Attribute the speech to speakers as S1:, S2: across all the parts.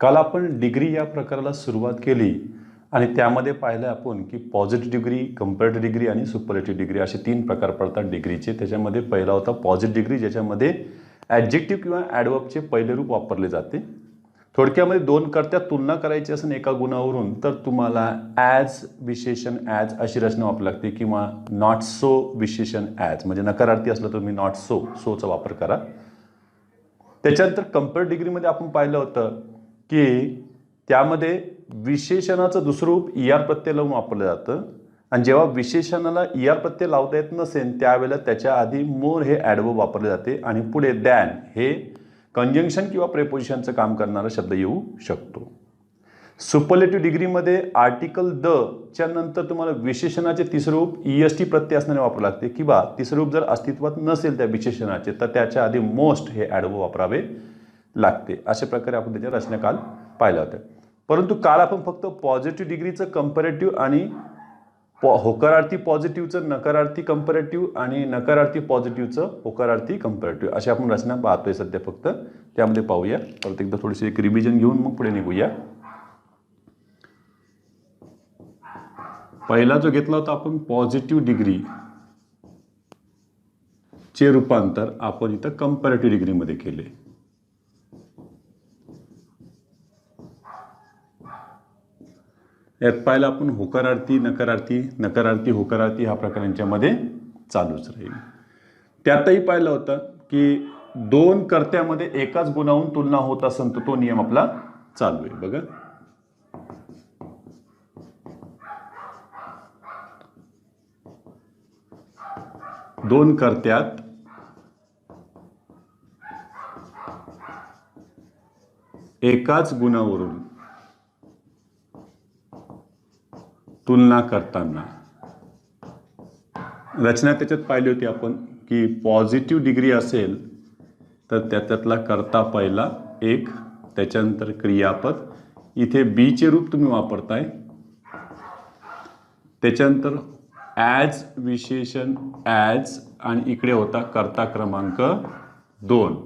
S1: काल आपण डिग्री या प्रकाराला सुरुवात केली आणि त्यामध्ये पाहिलं आपण की पॉझिटिव्ह डिग्री, कंपॅरेटिव्ह डिग्री आणि सुपरलेटिव्ह डिग्री असे 3 प्रकार पडतात डिग्रीचे. त्याच्यामध्ये पहिला होता पॉझिटिव्ह डिग्री, ज्याच्यामध्ये ॲडजेक्टिव्ह किंवा ॲडवर्बचे पहिले रूप वापरले जाते. थोडक्यामध्ये 2 कर्त्यात तुलना करायची असेल एका गुणावरून तर तुम्हाला ॲज विशेषण ॲज अशी रचना वापरावी लागते किंवा नॉट सो विशेषण ॲज, म्हणजे नकारार्थी असलं तर तुम्ही नॉट सो, सोचा वापर करा. त्याच्यानंतर कंपॅरेटिव्ह डिग्रीमध्ये आपण पाहिलं होतं की त्यामध्ये विशेषणाचं दुसरं रूप ER प्रत्यय लावून वापरलं जातं आणि जेव्हा विशेषणाला ER प्रत्यय लावता येत नसेल त्यावेळेला त्याच्या आधी मोर हे ॲडवर्ब वापरले जाते आणि पुढे दॅन हे कंजंक्शन किंवा प्रेपोजिशनचं काम करणारा शब्द येऊ शकतो. सुपरलेटिव्ह डिग्रीमध्ये आर्टिकल द च्या नंतर तुम्हाला विशेषणाचे तिसरे रूप EST प्रत्यय असणारे वापरावे लागते किंवा तिसरे रूप जर अस्तित्वात नसेल त्या विशेषणाचे तर त्याच्या आधी मोस्ट हे ॲडवर्ब वापरावे लागते. अशा प्रकारे आपण त्याच्या रचना काल पाहिल्या होत्या. परंतु काल आपण फक्त पॉझिटिव्ह डिग्रीचं कंपॅरेटिव्ह आणि होकारार्थी पॉझिटिव्हचं नकारार्थी कंपॅरेटिव्ह आणि नकारार्थी पॉझिटिव्हचं होकारार्थी कंपॅरेटिव्ह अशी आपण रचना पाहतोय सध्या. फक्त त्यामध्ये पाहूया. परत एकदा थोडीशी एक रिव्हिजन घेऊन मग पुढे निघूया. पहिला जो घेतला होता आपण पॉझिटिव्ह डिग्री चे रूपांतर आपण इथं कंपॅरेटिव्ह डिग्रीमध्ये केले. यात पाहिलं आपण होकारार्थी नकारार्थी, नकारार्थी होकारार्थी हा प्रकार यांच्यामध्ये चालूच राहील. त्यातही पाहिलं होतं की 2 कर्त्यामध्ये एकाच गुणावरून तुलना होत असेल तर तो नियम आपला चालू आहे. बघा, दोन कर्त्यात एकाच गुणावरून तुलना करताना रचना त्याच्यात पाहिली होती आपण की पॉझिटिव्ह डिग्री असेल तर त्याच्यातला कर्ता पहिला एक, त्याच्यानंतर क्रियापद, इथे बी चे रूप तुम्ही वापरताय, त्याच्यानंतर ॲज विशेषण ॲज आणि इकडे होता कर्ता क्रमांक 2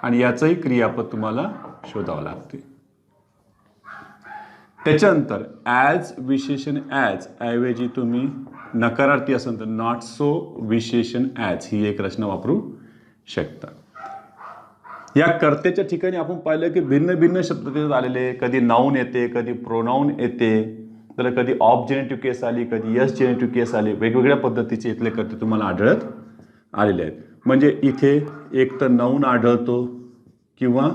S1: आणि याचंही क्रियापद तुम्हाला शोधावं लागते. त्याच्यानंतर ॲज विशेषण ॲज ऐवजी तुम्ही नकारार्थी असेल तर नॉट सो विशेषण ॲज ही एक रचना वापरू शकता. या कर्त्याच्या ठिकाणी आपण पाहिलं की भिन्न भिन्न शब्द त्याच्यात आलेले, कधी नाऊन येते, कधी प्रोनाऊन येते, तर कधी ऑफ जेनेटिव्ह केस आली, कधी यस जेनेटिव्ह केस आली. वेगवेगळ्या पद्धतीचे इथले कर्ते तुम्हाला आढळत आलेले आहेत. म्हणजे इथे एक तर नाऊन आढळतो किंवा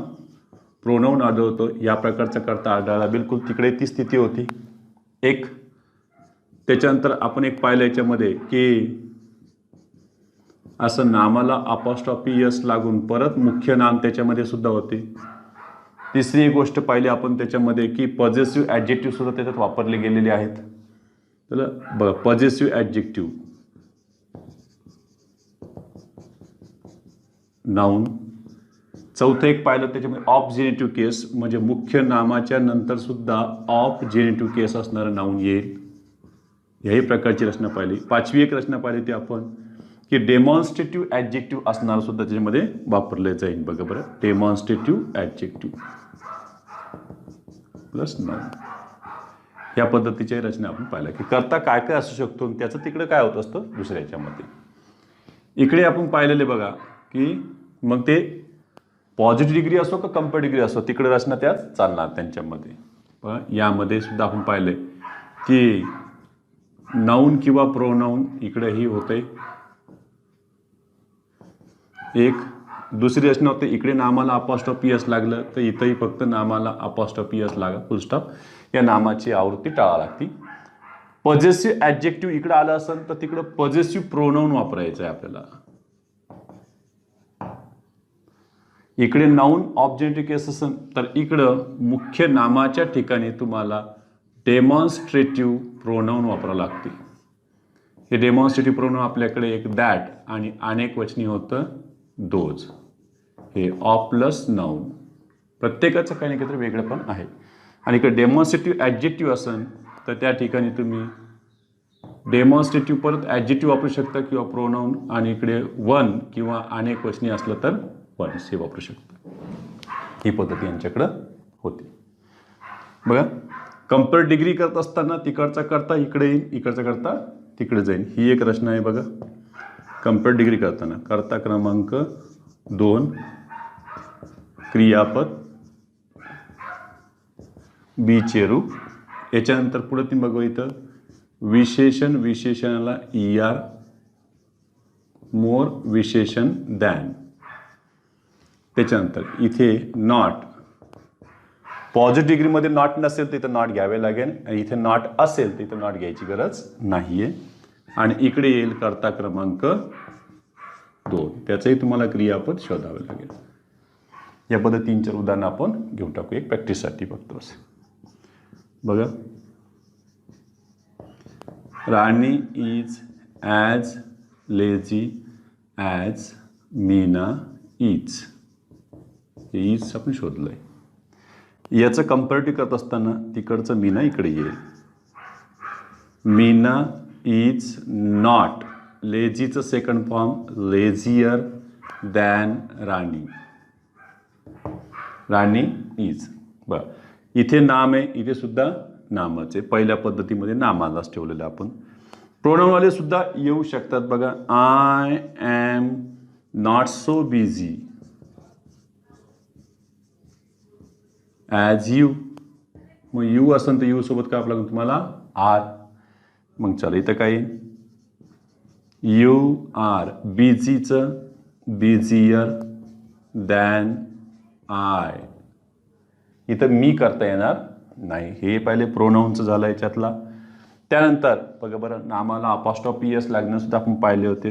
S1: प्रोनाऊन आढळतो, या प्रकारचा कर्ता आढळला. बिलकुल तिकडे ती स्थिती होती एक. त्याच्यानंतर आपण एक पाहिलं याच्यामध्ये की असं नामाला अपॉस्ट्रॉफी यस लागून परत मुख्य नाम त्याच्यामध्ये सुद्धा होते. तिसरी गोष्ट पाहिली आपण त्याच्यामध्ये की पॉझेसिव्ह ॲडजेक्टिव्ह सुद्धा त्याच्यात वापरले गेलेले आहेत. तर बघा, पॉझेसिव्ह ॲडजेक्टिव्ह नाऊन. चौथं एक पाहिलं त्याच्यामध्ये ऑफ जेनेटिव्ह केस, म्हणजे मुख्य नामाच्या नंतर सुद्धा ऑफ जेनेटिव्ह केस असणारं नाऊन येईल. याही प्रकारची रचना पाहिली. पाचवी एक रचना पाहिली ती आपण की डेमॉन्स्ट्रेटिव्ह ॲडजेक्टिव्ह असणारं सुद्धा त्याच्यामध्ये वापरले जाईल. बघा बरं, डेमॉन्स्ट्रेटिव्ह ॲडजेक्टिव्ह प्लस नाऊन या पद्धतीच्या रचना आपण पाहिल्या की कर्ता काय काय असू शकतो त्याचं तिकडे काय होत असतं दुसऱ्या याच्यामध्ये. इकडे आपण पाहिलेले बघा की मग ते पॉझिटिव्ह डिग्री असो का कंपॅरेटिव्ह डिग्री असो तिकडे रचना त्यात चालणार त्यांच्यामध्ये. पण यामध्ये सुद्धा आपण पाहिले की नाऊन किंवा प्रोनाऊन इकडेही होते एक. दुसरी रचना होते इकडे नामाला अपॉस्ट्रॉफी यस लागलं तर इथंही फक्त नामाला अपॉस्ट्रॉफी यस लागा, फुल स्टॉप, या नामाची आवृत्ती टाळा लागती. पॉझेसिव्ह ॲडजेक्टिव्ह इकडे आलं असेल तर तिकडं पॉझेसिव्ह प्रोनाऊन वापरायचं आहे आपल्याला. इकडे नाऊन ऑफ जेनेटिव्ह केस असेल तर इकडं मुख्य नामाच्या ठिकाणी तुम्हाला डेमॉन्स्ट्रेटिव्ह प्रोनाऊन वापरावं लागते. हे डेमॉन्स्ट्रेटिव्ह प्रोनाऊन आपल्याकडे एक दॅट आणि अनेक वचनी होतं दोज. हे ऑफ प्लस नाऊन, प्रत्येकाचं काही ना काहीतरी वेगळं पण आहे. आणि इकडे डेमॉन्स्ट्रेटिव्ह ॲडजेक्टिव्ह असेल तर त्या ठिकाणी तुम्ही डेमॉन्स्ट्रेटिव्ह परत ॲडजेक्टिव्ह वापरू शकता किंवा प्रोनाऊन, आणि इकडे वन किंवा अनेक वचनी असलं तर वन्स हे वापरू शकता. ही पद्धती यांच्याकडं होती. बघा, कंपेअर डिग्री करत असताना तिकडचा करता इकडे येईल, इकडचा करता तिकडे जाईल. ही एक रचना आहे बघा. कंपेअर डिग्री करताना कर्ता क्रमांक 2 क्रियापद बीचे रूप. याच्यानंतर पुढे तुम्ही बघू इथं विशेषण, विशेषणाला ER, मोर, विशेषण दॅन. त्याच्यानंतर इथे नॉट, पॉझिटिव्ह डिग्रीमध्ये नॉट नसेल तर इथं नॉट घ्यावे लागेल, आणि इथे नॉट असेल तर इथं नॉट घ्यायची गरज नाही आहे. आणि इकडे येईल कर्ता क्रमांक 2, त्याचंही तुम्हाला क्रियापद शोधावे लागेल. या पद्धतीने 3-4 उदाहरणं आपण घेऊन टाकू, एक प्रॅक्टिससाठी फक्त असं. बघा, Rani is as lazy as Meena is. हे इज आपण शोधलं आहे. याचं कंपॅरेटिव्ह करत असताना तिकडचं मीना इकडे येईल. मीना इज नॉट, लेझीचं second form lazier than Rani. Rani is. बरं, इथे नाम आहे, इथे सुद्धा नामच आहे. पहिल्या पद्धतीमध्ये नामालाच ठेवलेलं आपण. प्रोनाउनवाले सुद्धा येऊ शकतात बघा. I am not so busy as you. मग यू असेल तर यू सोबत काय लागेल तुम्हाला आर. मग चला इथं काय यू आर. बिझीचं बिझियर दॅन आय. इथं मी करता येणार नाही. हे पहिले प्रोनाउनचं झालं याच्यातला. त्यानंतर बघा बरं, नामाला अपॉस्ट्रॉफी एस लागणं सुद्धा आपण पाहिले होते.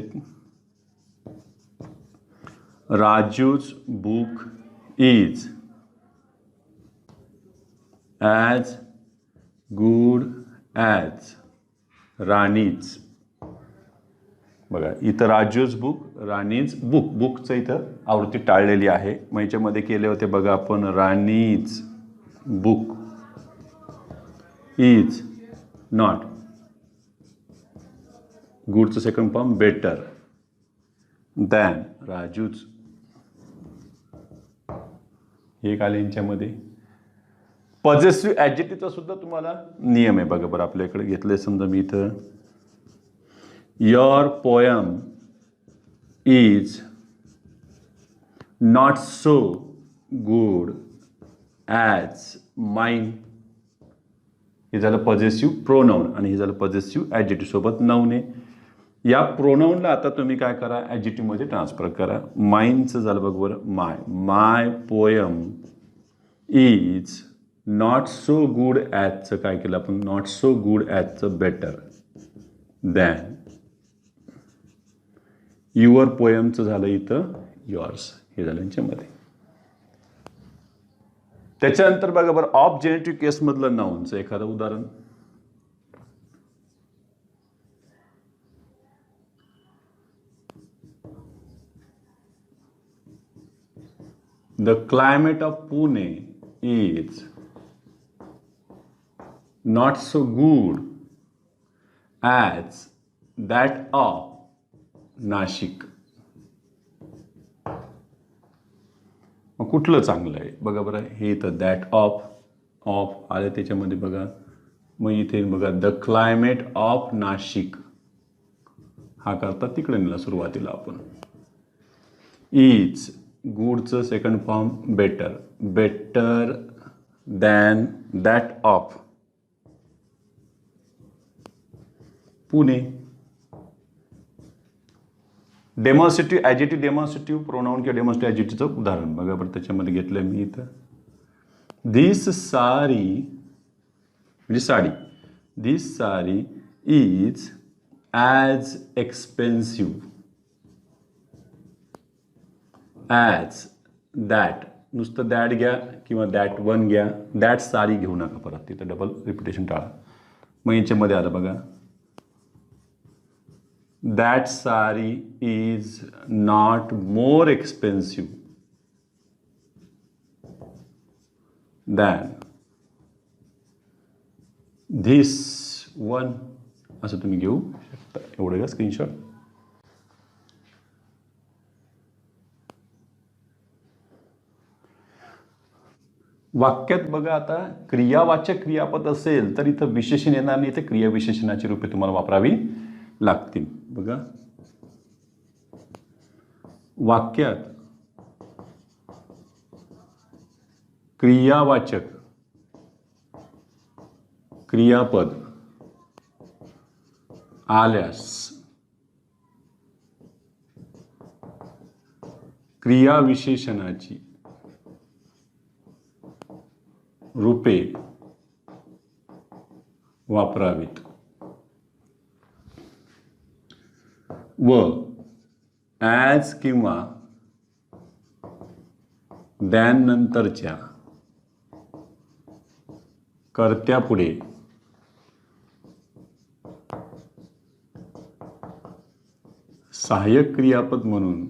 S1: Raju's book is as good as Rani's. बघा इथं राजूज बुक, राणीज बुक. बुकचं इथं आवृत्ती टाळलेली आहे. मग याच्यामध्ये केले होते बघा आपण राणीज बुक इज नॉट, गुडचं second form better than Raju's. हे आले यांच्यामध्ये. पॉझिटिव्ह ॲडजेक्टिव्हचा सुद्धा तुम्हाला नियम आहे बघा बरं. आपल्याकडे घेतले समजा मी इथं your poem is not so good as mine. हे झालं पॉझिटिव्ह प्रोनाऊन आणि हे झालं पॉझिटिव्ह ॲडजेक्टिव्ह सोबत नाऊन आहे. या प्रोनाऊनला आता तुम्ही काय करा, ॲडजेक्टिव्हमध्ये ट्रान्सफर करा. माइनचं झालं बघ बरं my. My poem is not so good ॲजचं काय केलं आपण, नॉट सो गुड ॲजचं बेटर दॅन. युअर पोयमचं झालं इथं युअर्स. हे झालं यांच्यामध्ये. त्याच्यानंतर बघा बरं, ऑब्जेक्टिव्ह केसमधलं नाऊनचं एखादं उदाहरण. The climate of Pune is not so good as that of Nashik. मग कुठलं चांगलं आहे बघा बरं. हे इथं दॅट ऑफ ऑफ आले त्याच्यामध्ये बघा. मग इथे बघा द क्लायमेट ऑफ नाशिक हा करता तिकडे नेला सुरुवातीला आपण. इज गुडचं second form better, better than that of Pune. Demonstrative adjective, demonstrative pronoun किंवा डेमॉन्स्ट्रेटिव्ह ॲडजेक्टिव्हचं उदाहरण बघा बरं. त्याच्यामध्ये घेतलं मी इथं दिस साडी म्हणजे साडी. This sari is as expensive as that. नुसतं दॅट घ्या किंवा दॅट वन घ्या, दॅट साडी घेऊ नका परत, तिथं डबल रिपिटेशन टाळा. मग याच्यामध्ये आलं बघा that sari is not more expensive than this one. असं तुम्ही घेऊ शकता. एवढं का स्क्रीनशॉट. वाक्यात बघा आता क्रियावाचक क्रियापद असेल तर इथं विशेषण येणार नाही, इथं क्रियाविशेषणाची रूपे तुम्हाला वापरावी लागतील. बघा वाक्यात क्रियावाचक क्रियापद आल्यास क्रियाविशेषणाची रूपे वापरावीत व ॲज किंवा दॅन नंतरच्या कर्त्यापुढे सहाय्यक क्रियापद म्हणून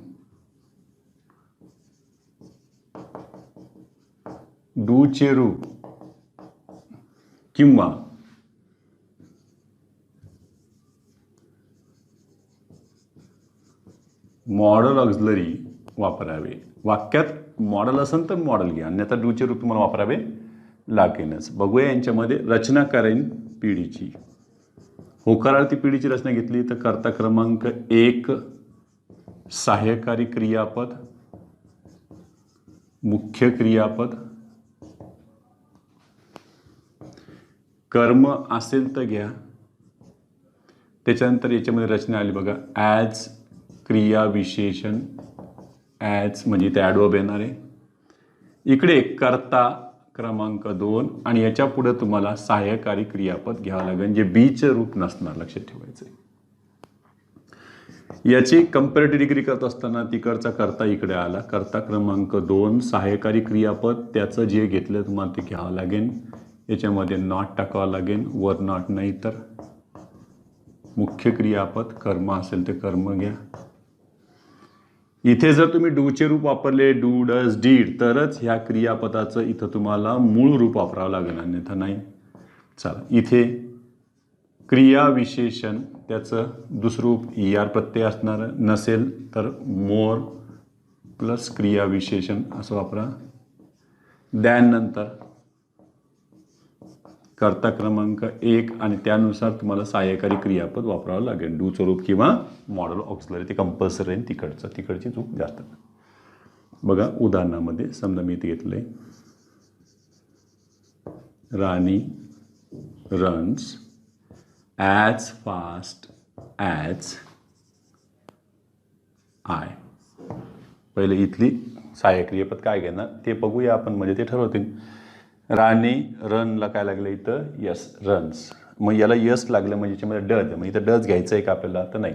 S1: डूचे रूप किंवा मॉडल ऑक्झिलरी वापरावे. वाक्यात मॉडल असेल तर मॉडल घ्या, अन्यथा डूचे रूप तुम्हाला वापरावे लागेलच. बघूया यांच्यामध्ये रचनाकालीन पिढीची. होकारार्थी पिढीची रचना घेतली तर कर्ता क्रमांक 1 सहाय्यकारी क्रियापद, मुख्य क्रियापद, कर्म असेल तर घ्या. त्याच्यानंतर याच्यामध्ये रचना आली बघा ॲज क्रियाविशेषण, ॲज म्हणजे इथे ॲडवर्ब येणार आहे. इकडे कर्ता क्रमांक 2 आणि याच्या पुढे तुम्हाला सहाय्यकारी क्रियापद घ्यावं लागेल जे बीचं रूप नसणार, लक्षात ठेवायचं. याची कंपॅरेटिव्ह डिग्री करत असताना तिकडचा कर्ता इकडे आला, कर्ता क्रमांक 2 सहाय्यकारी क्रियापद त्याचं जे घेतलं तुम्हाला ते घ्यावं लागेल. याच्यामध्ये नॉट टाकावं लागेल, वर नॉट नाही तर मुख्य क्रियापद कर्म असेल ते कर्म घ्या. इथे जर तुम्ही डूचे रूप वापरले डू डज डीड तरच ह्या क्रियापदाचं इथं तुम्हाला मूळ रूप वापरावं लागेल, अन्यथा नाही. चला इथे क्रियाविशेषण त्याचं दुसरं रूप ER प्रत्यय असणार, नसेल तर मोर प्लस क्रियाविशेषण असं वापरा. दॅन नंतर कर्ता क्रमांक 1 आणि त्यानुसार तुम्हाला सहाय्यकारी क्रियापद वापरावं लागेल, डूचं रूप किंवा मॉडल ऑक्झिलरी. ते कंपल्सरी आहे तिकडची चूक जास्त. बघा उदाहरणामध्ये समजा मी इथे घेतलंय Rani runs as fast as I. पहिले इथली सहाय्यक क्रियापद काय घेणार ते बघूया आपण, म्हणजे ते ठरवतील. राणी रनला काय लागलं इथं यस रन्स, मग याला यस लागलं म्हणजे याच्यामध्ये डज, मग इथं डज घ्यायचं आहे का आपल्याला तर नाही.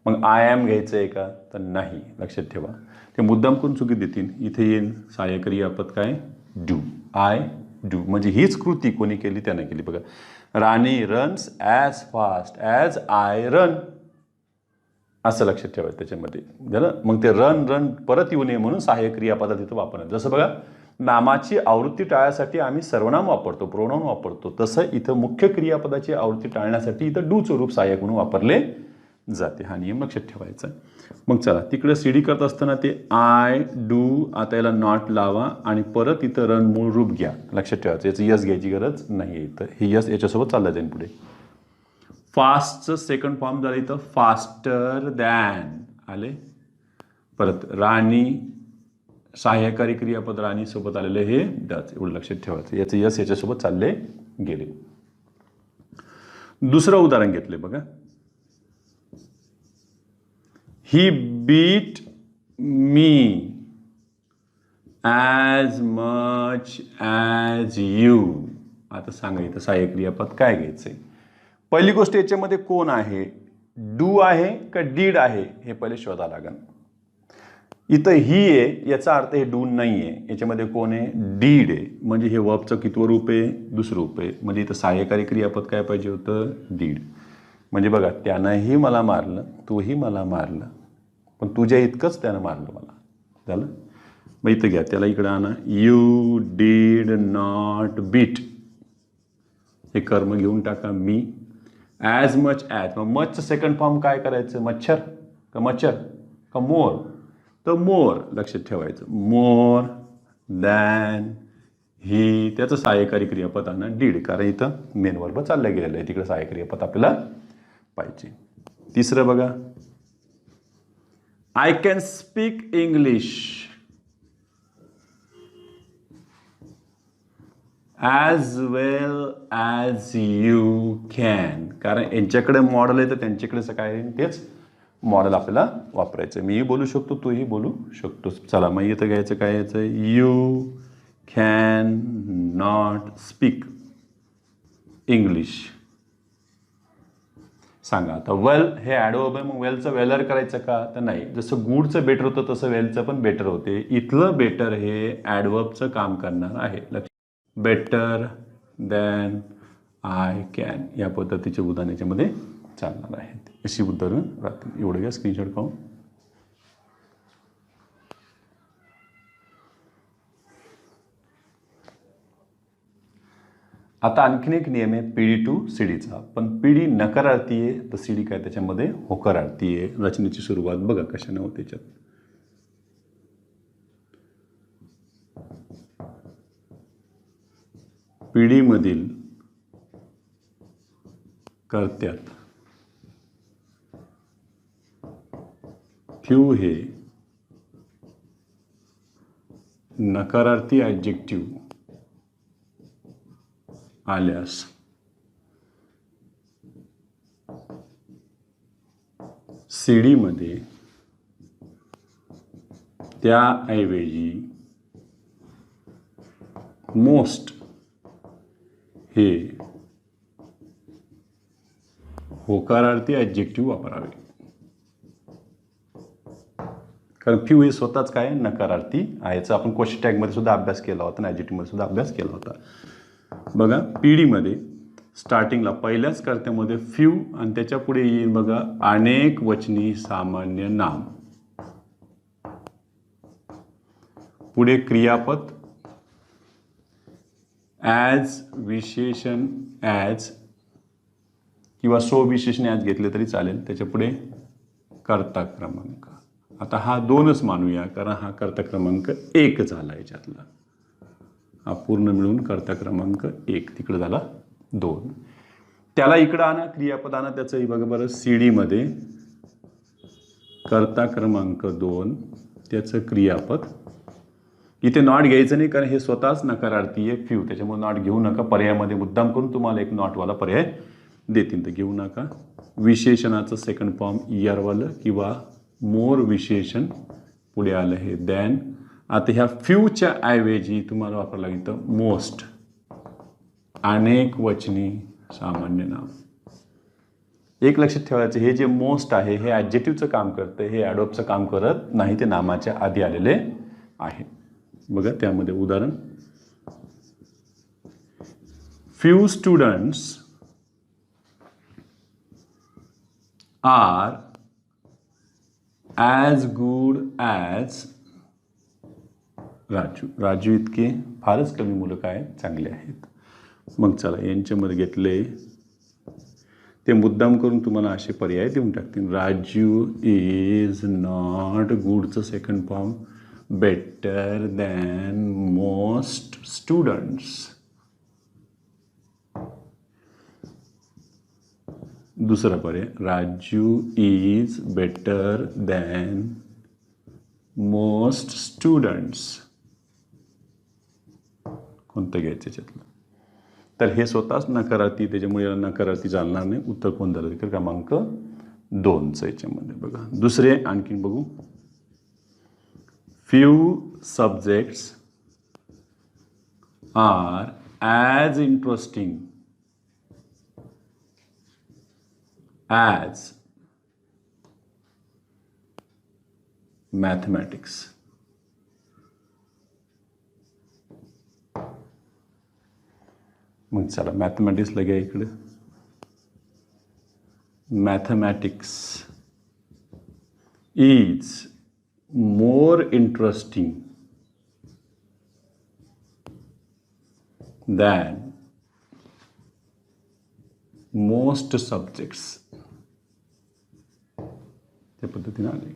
S1: मग आय एम घ्यायचं आहे का तर नाही, लक्षात ठेवा. ते मुद्दाम करून चुकी देतील. इथे येईल सहाय्यक क्रियापद काय डू, आय डू, म्हणजे हीच कृती कोणी केली त्याने केली. बघा Rani runs as fast as I run, असं लक्षात ठेवायचं त्याच्यामध्ये झालं. मग ते रन परत येऊ नये म्हणून सहाय्यक क्रियापदात इथं वापरणार. जसं बघा नामाची आवृत्ती टाळण्यासाठी आम्ही सर्वनाम वापरतो, प्रोनाउन वापरतो, तसं इथं मुख्य क्रियापदाची आवृत्ती टाळण्यासाठी इथं डूचं रूप सहाय्यक म्हणून वापरले जाते. हा नियम लक्षात ठेवायचा. मग चला तिकडे सीडी करत असताना ते आय डू, आता याला नॉट लावा आणि परत इथं रन मूळ रूप घ्या, लक्षात ठेवायचं. याचं यस घ्यायची गरज नाही आहे, इथं हे यस याच्यासोबत चाललं जाईल पुढे. फास्टचं सेकंड फॉर्म झालं इथं फास्टर दॅन आले. परत राणी सहाय्यकारी क्रियापद राणी सोबत आलेले हे डज, एवढं लक्षात ठेवायचं. याचं यस याच्यासोबत चालले गेले. दुसरं उदाहरण घेतले बघा, he beat me as much as you. आता सांगा इथं सहाय्यक क्रियापद काय घ्यायचंय. पहिली गोष्ट याच्यामध्ये कोण आहे, डू आहे का डीड आहे हे पहिले शोधा लागेल. इथं ही आहे याचा अर्थ हे डू नाही आहे, याच्यामध्ये कोण आहे डीड आहे, म्हणजे हे वर्बचं कितवं रूप आहे दुसरं रूप आहे. म्हणजे इथं सहाय्यकारी क्रियापद काय पाहिजे होतं डीड. म्हणजे बघा त्यानंही मला मारलं तूही मला मारलं पण तुझ्या इतकंच त्यानं मारलं मला, झालं. मग इथं घ्या त्याला इकडं आणा, यू डीड नॉट बीट, हे कर्म घेऊन टाका मी. ॲज मच ॲज, मग मचचं सेकंड फॉर्म काय करायचं, मच्छर का मच्छर का मोर, तर मोर लक्षात ठेवायचं. मोर दॅन ही त्याचं सहाय्यकारी क्रियापद आहे ना डीड, कारण इथं मेन वर्ब चालला गेलेला आहे, तिकडे सहाय्यकारी क्रियापद आपल्याला पाहिजे. तिसरं बघा, I can speak English as well as you can, कारण यांच्याकडे मॉडेल आहे तर त्यांच्याकडेच काय आहे तेच मॉडेल आपल्याला वापरायचं. मीही बोलू शकतो, तूही बोलू शकतोस. चला मग इथं घ्यायचं काय यायचं, you can not speak English. सांगा आता वेल हे ॲडवर्ब आहे, मग वेलचं वेलर करायचं का, तर नाही. जसं गुडचं बेटर होतं तसं वेलचं पण बेटर होते. इथलं बेटर हे ॲडवर्बचं काम करणार आहे. बेटर दॅन आय कॅन या पद्धतीचे उदाहरण याच्यामध्ये चालणार आहेत. अशी उदाहरणं राहतील. एवढं घ्या स्क्रीनशॉट काढून. आता आणखीन एक नियम आहे पीडी टू सीडीचा, पण पीडी नकारार्थी आहे तर सीडी काय त्याच्यामध्ये होकारार्थी आहे. रचनेची सुरुवात बघा कशाने होते त्याच्यात. पीडीमधील कर्त्यात फ्यू हे नकारार्थी ॲडजेक्टिव्ह आल्यास सीडीमध्ये त्याऐवजी मोस्ट हे होकारार्थी ॲडजेक्टिव्ह वापरावे. कारण फ्यू हे स्वतःच काय नकारार्थी आहे. याचा आपण क्वेश्चन टॅगमध्ये सुद्धा अभ्यास केला होता आणि ॲडजेक्टिव्हमध्ये सुद्धा अभ्यास केला होता. बघा पीडीमध्ये स्टार्टिंगला पहिल्याच कर्त्यामध्ये फ्यू आणि त्याच्या पुढे येईल बघा अनेक वचनी सामान्य नाम, पुढे क्रियापद ॲज, विशेषण ॲज किंवा स्वविशेषण ॲज घेतले तरी चालेल. त्याच्या पुढे कर्ता क्रमांक. आता हा 2च मानूया कारण हा कर्ता क्रमांक 1 झाला. याच्यातला हा पूर्ण मिळून कर्ता क्रमांक 1 तिकडे झाला 2. त्याला इकडं आणा क्रियापद आणा त्याचंही बघा बरं. सीडीमध्ये कर्ता क्रमांक 2 त्याचं क्रियापद. इथे नॉट घ्यायचं नाही कारण हे स्वतःच नकारार्थी आहे फ्यू, त्याच्यामुळे नॉट घेऊ नका. पर्यायामध्ये मुद्दाम करून तुम्हाला एक नॉटवाला पर्याय देतील तर घेऊ नका. विशेषणाचं सेकंड फॉर्म इयरवालं किंवा मोर विशेषण पुढे आलं हे दॅन. आता ह्या फ्यूच्या ऐवजी तुम्हाला वापरावं लागतं मोस्ट, अनेक वचनी सामान्य नाम. एक लक्षात ठेवायचं हे जे मोस्ट आहे हे ॲडजेक्टिव्हचं काम करतं, हे ॲडवर्बचं काम करत नाही, ते नामाच्या आधी आलेले आहे. बघा त्यामध्ये उदाहरण, few students are as good as Raju. Raju इतके फारच कमी मुलं काय चांगले आहेत. मग चला यांच्यामध्ये घेतले ते मुद्दाम करून तुम्हाला असे पर्याय देऊन टाकतील. राजू इज नॉट गुडचं second form better than most students. दुसरा पर्याय, Raju is better than most students. कोणतं घ्यायचं याच्यातलं. तर हे स्वतःच नकारार्थी, त्याच्यामुळे याला नकारार्थी चालणार नाही. उत्तर कोण झालं तर क्रमांक 2चं याच्यामध्ये बघा. दुसरे आणखीन बघू. Few subjects are as interesting as mathematics. मग चला मॅथमॅटिक्सला घ्या इकडे. Mathematics is more interesting than most subjects. त्या पद्धतीने आले.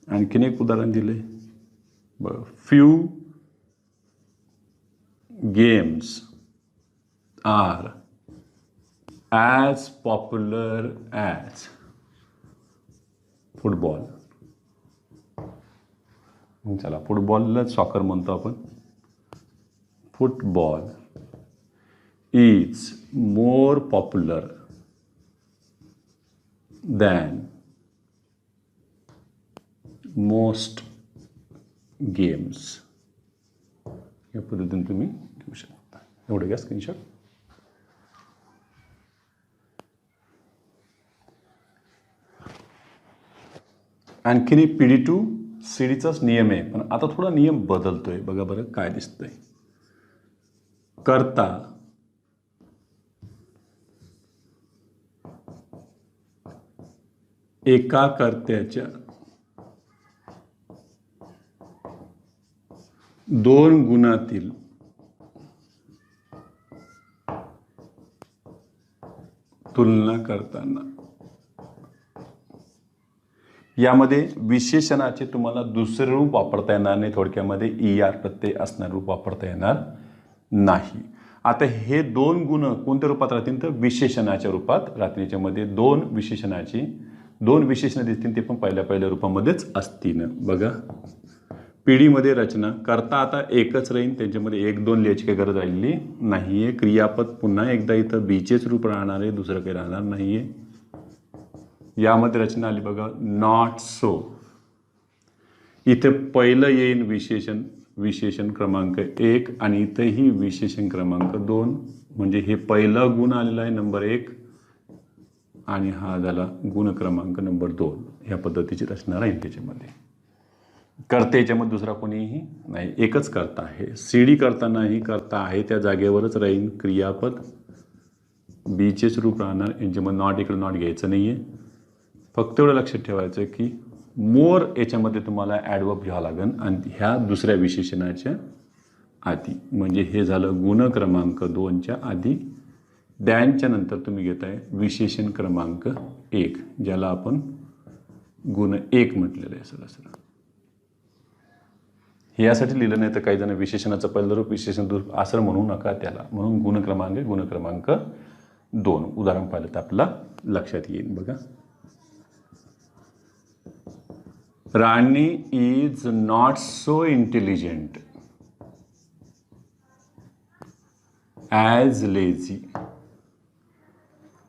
S1: आणखीन एक उदाहरण दिले बघ. Few games are as popular as football. चला, फुटबॉललाच सॉकर म्हणतो आपण. Football is more popular than most games. या पद्धतीने तुम्ही घेऊ शकता. एवढं घ्या स्क्रीनशॉट. आणखीन एक PD टू CDचाच नियम आहे, पण आता थोडा नियम बदलतोय. बघा बरं काय दिसतंय. कर्ता एका कर्त्याच्या दोन गुणातील तुलना करताना यामध्ये विशेषणाचे तुम्हाला दुसरे रूप वापरता येणार नाही. थोडक्यामध्ये ER प्रत्यय असणार रूप वापरता येणार नाही. आता हे दोन गुण कोणत्या रूपात राहतील तर विशेषणाच्या रूपात राहतील. याच्यामध्ये दोन विशेषणं दिसतील, ते पण पहिल्या रूपामध्येच असतील. बघा PD मध्ये रचना करता आता एकच राहील, त्यांच्यामध्ये 1-2 लिहायची काही गरज राहिलेली नाहीये. क्रियापद पुन्हा एकदा इथं बीचेच रूप राहणार आहे, दुसरं काही राहणार नाहीये. यामध्ये रचना आली बघा नॉट सो. इथे पहिलं येईल विशेषण क्रमांक 1 आणि इथेही विशेषण क्रमांक 2. म्हणजे हे पहिला गुण आलेला आहे नंबर 1 आणि हा झाला गुण क्रमांक नंबर 2. ह्या पद्धतीची रचना राहील. त्याच्यामध्ये करते याच्यामध्ये दुसरा कोणीही नाही, एकच करता आहे. CD करतानाही करता आहे त्या जागेवरच राहील. क्रियापद बीचेच रूप राहणार. यांच्यामध्ये नॉट इकडे नॉट घ्यायचं नाही आहे. फक्त एवढं लक्षात ठेवायचं की मोर याच्यामध्ये तुम्हाला ॲडवर्ब घ्यावा लागेल आणि ह्या दुसऱ्या विशेषणाच्या आधी. म्हणजे हे झालं गुण क्रमांक 2च्या आधी. दॅनच्या नंतर तुम्ही घेताय विशेषण क्रमांक 1, ज्याला आपण गुण 1 म्हटलेलं आहे. सरळ हे यासाठी लिहिलं नाही तर काही जण विशेषणाचं पहिलं रूप विशेषण रूप असं म्हणू नका त्याला. म्हणून गुण क्रमांक 2 उदाहरण पाहिलं तर आपल्याला लक्षात येईल. बघा Rani is not so intelligent as lazy.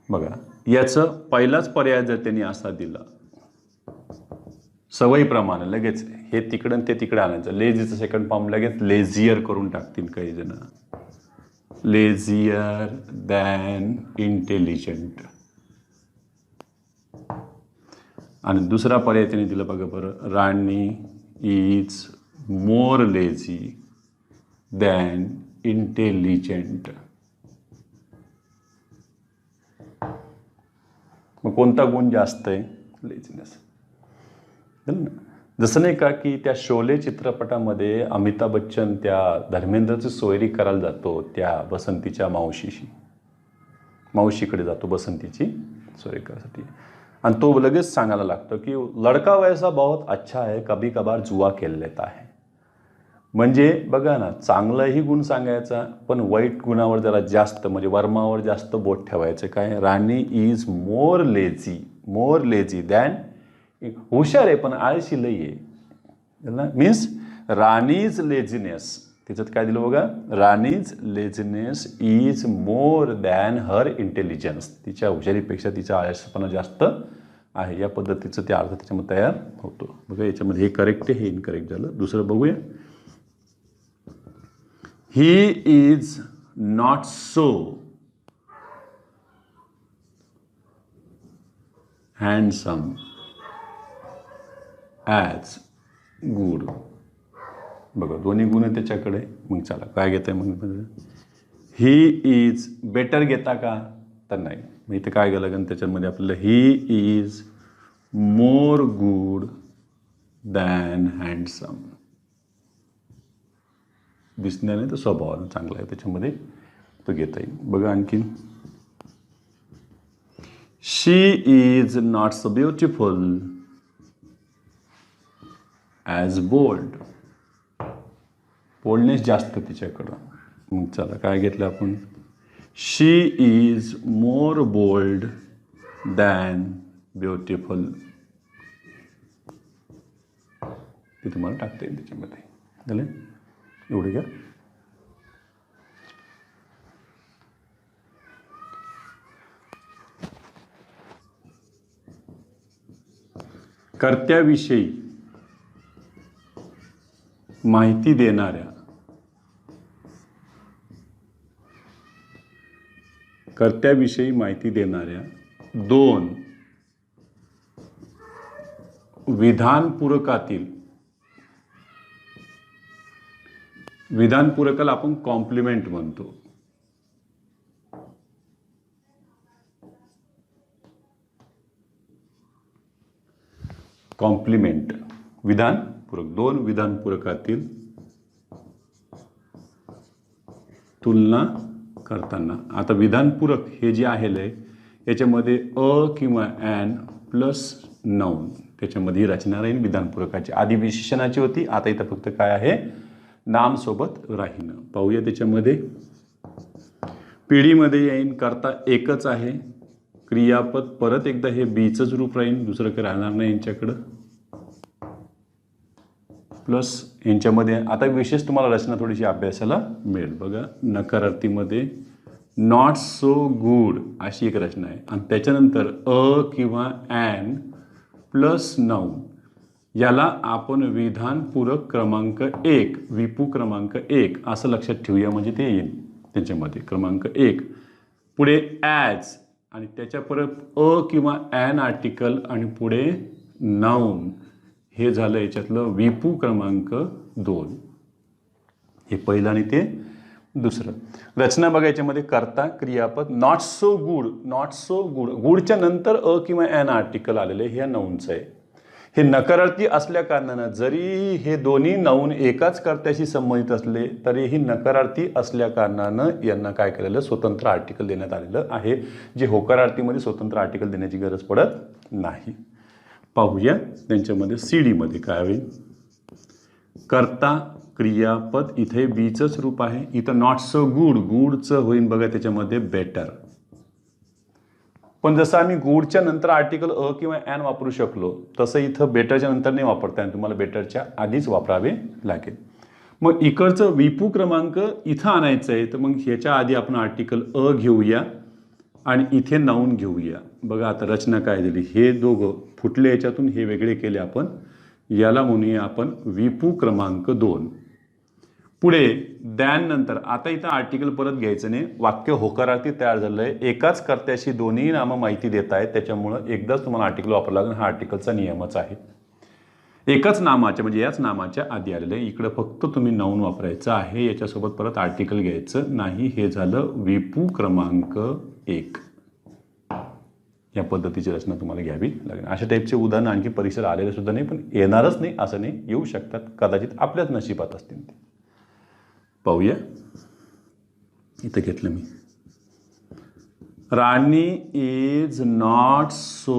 S1: बघा याचं पहिलाच पर्याय जर त्यांनी असा दिला सवयीप्रमाणे लगेच हे तिकडं ते तिकडे आणायचं. लेझीचं सेकंड फॉर्म लगेच लेझियर करून टाकतील काही जण. Lazier than intelligent. आणि दुसरा पर्याय त्यांनी दिला बघा बरं Rani is more lazy than intelligent. मग कोणता गुण जास्त आहे? लेझीनेस. जसं नाही का की त्या शोले चित्रपटामध्ये अमिताभ बच्चन त्या धर्मेंद्रची सोयरी करायला जातो त्या बसंतीच्या मावशीकडे जातो बसंतीची सोयरी करायसाठी. आणि तो लगेच सांगायला लागतो की लडका वैसा बहुत अच्छा है, कभी कभार जुआ खेल लेता है. म्हणजे बघा ना, चांगलाही गुण सांगायचा पण वाईट गुणावर जरा जास्त म्हणजे वर्मावर जास्त बोट ठेवायचं. काय Rani is more lazy than. हुशार आहे पण आळशी लई आहे. Means Rani's laziness. त्याच्यात काय दिलं बघा Rani's laziness is more than her intelligence. तिच्या हुशारीपेक्षा तिचा आळसपणा जास्त आहे. या पद्धतीचं ते अर्थ त्याच्यामध्ये तयार होतो. बघा याच्यामध्ये हे करेक्ट आहे, हे इनकरेक्ट झालं. दुसरं बघूया. He is not so handsome as good. बघा दोन्ही गुण आहे त्याच्याकडे. मग चला काय घेताय मग ही इज बेटर घेता का तर नाही. मग इथे काय गेलं कारण त्याच्यामध्ये आपल्याला he is more good than handsome. दिसण्याने तर स्वभावानं चांगला आहे त्याच्यामध्ये तो घेता येईल. बघा आणखीन she is not so beautiful as bold. Boldness जास्त तिच्याकडं. मग चला काय घेतलं आपण, she is more bold than beautiful. ते तुम्हाला टाकता येईल त्याच्यामध्ये. झालं एवढे घ्या. कर्त्याविषयी माहिती देणाऱ्या, कर्त्याविषयी माहिती देणाऱ्या दोन विधानपूरकातील, विधानपूरकाला आपण कॉम्प्लिमेंट म्हणतो. कॉम्प्लिमेंट विधानपूरक, दोन विधानपूरकातील तुलना करताना. आता विधानपूरक हे जे आहे याच्यामध्ये अ किंवा ॲन प्लस नाउन, त्याच्यामध्ये ही रचना राहील विधानपूरकाची. आधी विशेषणाची होती, आता इथं फक्त काय आहे, नाम सोबत राहीन. पाहूया त्याच्यामध्ये. पिढीमध्ये येईन, करता एकच आहे. क्रियापद परत एकदा हे बीचंच रूप राहील, दुसरं काही राहणार नाही यांच्याकडं. प्लस यांच्यामध्ये आता विशेष तुम्हाला रचना थोडीशी अभ्यासाला मिळेल. बघा नकारार्थीमध्ये नॉट सो गुड अशी एक रचना आहे, आणि त्याच्यानंतर अ किंवा ॲन प्लस नाउन, याला आपण विधानपूरक क्रमांक 1, विपू क्रमांक 1 असं लक्षात ठेवूया, म्हणजे ते येईल त्याच्यामध्ये क्रमांक 1. पुढे ॲज, आणि त्याच्या परत अ किंवा ॲन आर्टिकल, आणि पुढे नाउन, हे झालं याच्यातलं विपू क्रमांक 2. हे पहिलं आणि ते दुसरं. रचना बघा याच्यामध्ये करता क्रियापद not so good, not so good, गुडच्या नंतर अ किंवा ॲन आर्टिकल आलेलं आहे, हे नाउनचं आहे. हे नकारार्थी असल्या कारणानं जरी हे दोन्ही नाउन एकाच कर्त्याशी संबंधित असले तरीही नकारार्थी असल्या कारणानं यांना काय केलेलं, स्वतंत्र आर्टिकल देण्यात आलेलं आहे, जे होकारार्थीमध्ये स्वतंत्र आर्टिकल देण्याची गरज पडत नाही. पाहूया त्यांच्यामध्ये सी डीमध्ये काय होईल. कर्ता क्रियापद इथे बीचंच रूप आहे, इथं नॉट सो गुड, गुडचं होईल बघा त्याच्यामध्ये बेटर. पण जसं आम्ही गुडच्या नंतर आर्टिकल अ किंवा ॲन वापरू शकलो, तसं इथं बेटरच्या नंतर नाही वापरता येईल, तुम्हाला बेटरच्या आधीच वापरावे लागेल. मग इकडचं विपू क्रमांक इथं आणायचं आहे, तर मग ह्याच्या आधी आपण आर्टिकल अ घेऊया आणि इथे नाऊन घेऊया. बघा आता रचना काय झाली, हे दोघं फुटले याच्यातून, हे वेगळे केले आपण, याला म्हणूया आपण विपू क्रमांक 2. पुढे दॅन नंतर आता इथं आर्टिकल परत घ्यायचं नाही, वाक्य होकारार्थी तयार झालं आहे. एकाच कर्त्याशी दोन्ही नामं माहिती देत आहेत, त्याच्यामुळं एकदाच तुम्हाला आर्टिकल वापरावं लागेल. हा आर्टिकलचा नियमच आहे. एकाच नामाच्या म्हणजे याच नामाच्या आधी आलेलं आहे, इकडं फक्त तुम्ही नाऊन वापरायचं आहे, याच्यासोबत परत आर्टिकल घ्यायचं नाही. हे झालं विपू क्रमांक 1. या पद्धतीची रचना तुम्हाला घ्यावी लागेल. अशा टाईपचे उदाहरण आणखी परीक्षेत आलेले सुद्धा नाही, पण येणारच नाही असं नाही, येऊ शकतात, कदाचित आपल्याच नशिबात असतील ते. पाहूया इथं घेतलं मी. Rani is not so